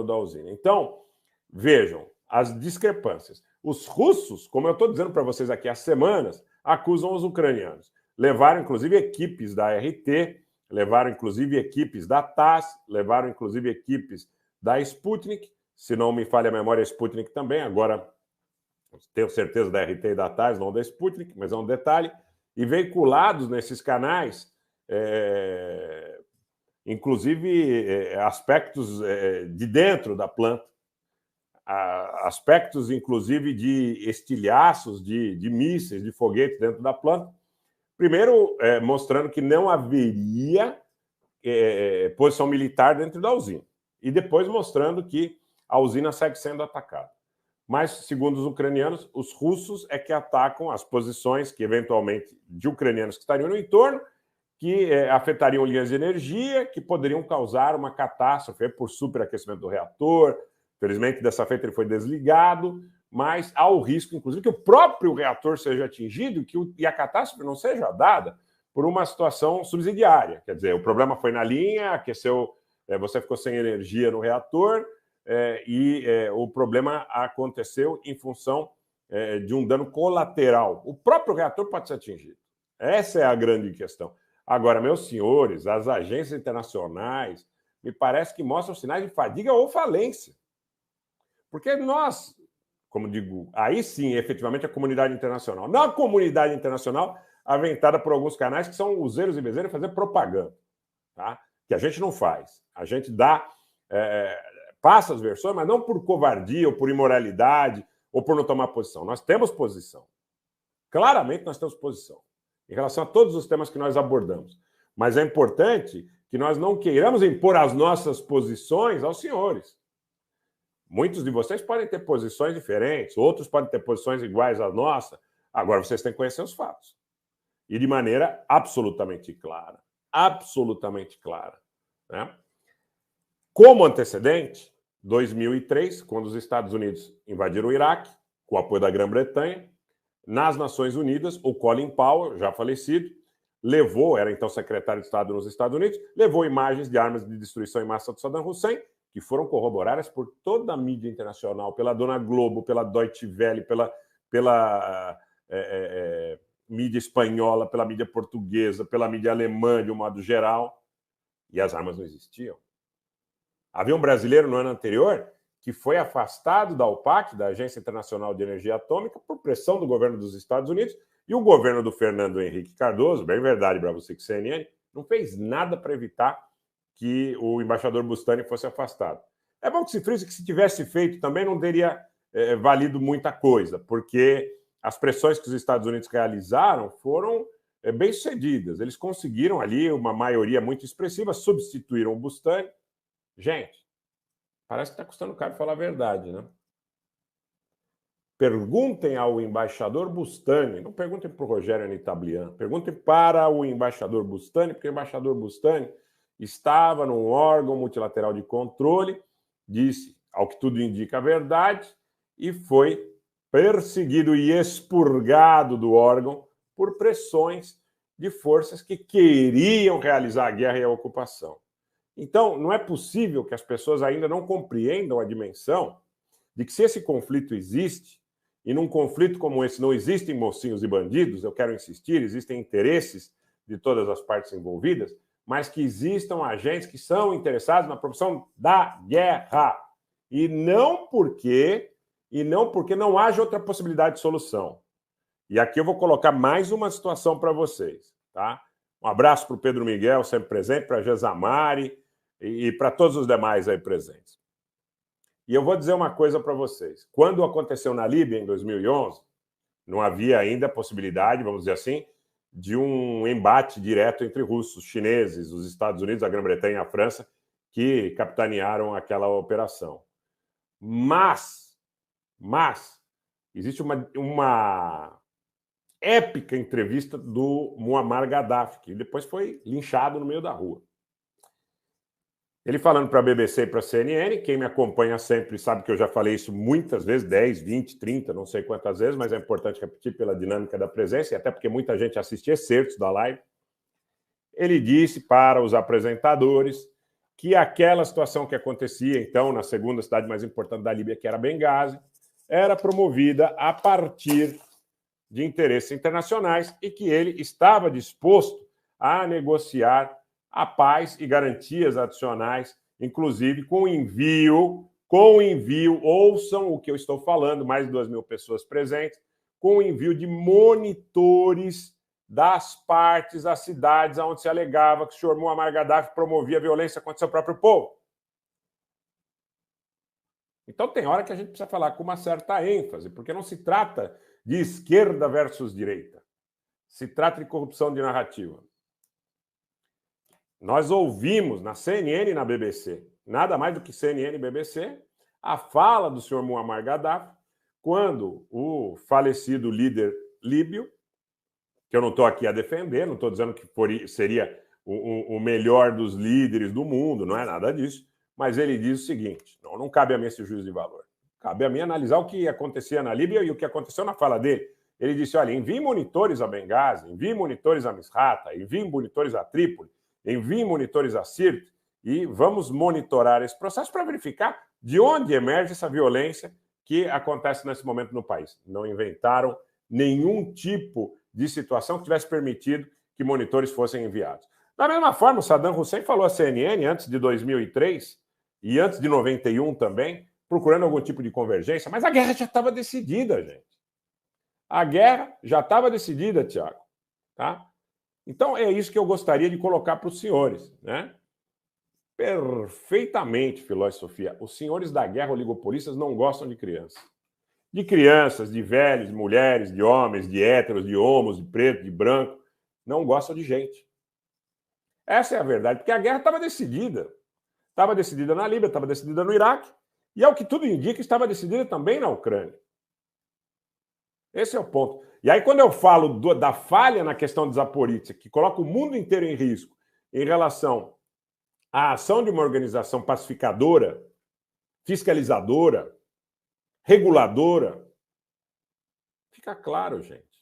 da usina. Então, vejam as discrepâncias. Os russos, como eu estou dizendo para vocês aqui há semanas, acusam os ucranianos. Levaram, inclusive, equipes da RT, levaram, inclusive, equipes da TASS, levaram, inclusive, equipes da Sputnik, se não me falha a memória, a Sputnik também, agora tenho certeza da RT e da TASS, não da Sputnik, mas é um detalhe, e veiculados nesses canais, inclusive aspectos de dentro da planta, aspectos, inclusive, de estilhaços, de mísseis, de foguetes dentro da planta. Primeiro, mostrando que não haveria posição militar dentro da usina. E depois mostrando que a usina segue sendo atacada. Mas, segundo os ucranianos, os russos é que atacam as posições que, eventualmente, de ucranianos que estariam no entorno, que afetariam linhas de energia, que poderiam causar uma catástrofe por superaquecimento do reator. Felizmente, dessa feita, ele foi desligado, mas há o risco, inclusive, que o próprio reator seja atingido e a catástrofe não seja dada por uma situação subsidiária. Quer dizer, o problema foi na linha, aqueceu, você ficou sem energia no reator, o problema aconteceu em função de um dano colateral. O próprio reator pode ser atingido. Essa é a grande questão. Agora, meus senhores, as agências internacionais me parece que mostram sinais de fadiga ou falência. Porque nós, como digo, aí sim, efetivamente, a comunidade internacional. Não a comunidade internacional aventada por alguns canais que são useiros e bezeiros fazer propaganda, tá? Que a gente não faz. A gente dá, passa as versões, mas não por covardia ou por imoralidade ou por não tomar posição. Nós temos posição. Claramente nós temos posição em relação a todos os temas que nós abordamos. Mas é importante que nós não queiramos impor as nossas posições aos senhores. Muitos de vocês podem ter posições diferentes, outros podem ter posições iguais à nossa. Agora, vocês têm que conhecer os fatos. E de maneira absolutamente clara. Absolutamente clara. Né? Como antecedente, 2003, quando os Estados Unidos invadiram o Iraque, com o apoio da Grã-Bretanha, nas Nações Unidas, o Colin Powell, já falecido, era então secretário de Estado nos Estados Unidos, levou imagens de armas de destruição em massa do Saddam Hussein, que foram corroboradas por toda a mídia internacional, pela Dona Globo, pela Deutsche Welle, pela mídia espanhola, pela mídia portuguesa, pela mídia alemã, de um modo geral, e as armas não existiam. Havia um brasileiro no ano anterior que foi afastado da OPAC, da Agência Internacional de Energia Atômica, por pressão do governo dos Estados Unidos, e o governo do Fernando Henrique Cardoso, bem verdade para você que CNN, não fez nada para evitar que o embaixador Bustani fosse afastado. É bom que se frise que, se tivesse feito, também não teria valido muita coisa, porque as pressões que os Estados Unidos realizaram foram bem-sucedidas. Eles conseguiram ali uma maioria muito expressiva, substituíram o Bustani. Gente, parece que está custando caro falar a verdade, né? Perguntem ao embaixador Bustani, não perguntem para o Rogério Anitablian, perguntem para o embaixador Bustani, porque o embaixador Bustani estava num órgão multilateral de controle, disse, ao que tudo indica, a verdade, e foi perseguido e expurgado do órgão por pressões de forças que queriam realizar a guerra e a ocupação. Então, não é possível que as pessoas ainda não compreendam a dimensão de que, se esse conflito existe, e num conflito como esse não existem mocinhos e bandidos, eu quero insistir, existem interesses de todas as partes envolvidas, mas que existam agentes que são interessados na promoção da guerra. E não porque não haja outra possibilidade de solução. E aqui eu vou colocar mais uma situação para vocês, tá? Um abraço para o Pedro Miguel, sempre presente, para a Gesamari e para todos os demais aí presentes. E eu vou dizer uma coisa para vocês. Quando aconteceu na Líbia, em 2011, não havia ainda a possibilidade, vamos dizer assim, de um embate direto entre russos, chineses, os Estados Unidos, a Grã-Bretanha e a França, que capitanearam aquela operação. Mas existe uma épica entrevista do Muammar Gaddafi, que depois foi linchado no meio da rua. Ele falando para a BBC e para a CNN, quem me acompanha sempre sabe que eu já falei isso muitas vezes, 10, 20, 30, não sei quantas vezes, mas é importante repetir pela dinâmica da presença, e até porque muita gente assiste excertos da live. Ele disse para os apresentadores que aquela situação que acontecia, então, na segunda cidade mais importante da Líbia, que era Benghazi, era promovida a partir de interesses internacionais e que ele estava disposto a negociar a paz e garantias adicionais, inclusive com envio, ouçam o que eu estou falando, mais de 2.000 pessoas presentes, com o envio de monitores das partes, das cidades onde se alegava que o senhor Muammar Gaddafi promovia violência contra seu próprio povo. Então tem hora que a gente precisa falar com uma certa ênfase, porque não se trata de esquerda versus direita. Se trata de corrupção de narrativa. Nós ouvimos na CNN e na BBC, nada mais do que CNN e BBC, a fala do senhor Muammar Gaddafi, quando o falecido líder líbio, que eu não estou aqui a defender, não estou dizendo que seria o melhor dos líderes do mundo, não é nada disso, mas ele diz o seguinte, não cabe a mim esse juízo de valor, cabe a mim analisar o que acontecia na Líbia e o que aconteceu na fala dele. Ele disse, olha, envie monitores a Benghazi, envie monitores a Misrata, envie monitores a Trípoli, envie monitores a Sirte e vamos monitorar esse processo para verificar de onde emerge essa violência que acontece nesse momento no país. Não inventaram nenhum tipo de situação que tivesse permitido que monitores fossem enviados. Da mesma forma, o Saddam Hussein falou à CNN antes de 2003 e antes de 91 também, procurando algum tipo de convergência, mas a guerra já estava decidida, gente. A guerra já estava decidida, Tiago. Tá? Então, é isso que eu gostaria de colocar para os senhores, né? Perfeitamente, Filó e Sofia. Os senhores da guerra oligopolistas não gostam de crianças. De crianças, de velhos, de mulheres, de homens, de héteros, de homos, de preto, de branco. Não gostam de gente. Essa é a verdade, porque a guerra estava decidida. Estava decidida na Líbia, estava decidida no Iraque, e ao que tudo indica, estava decidida também na Ucrânia. Esse é o ponto. E aí, quando eu falo da falha na questão de Zaporizhzhia, que coloca o mundo inteiro em risco em relação à ação de uma organização pacificadora, fiscalizadora, reguladora, fica claro, gente.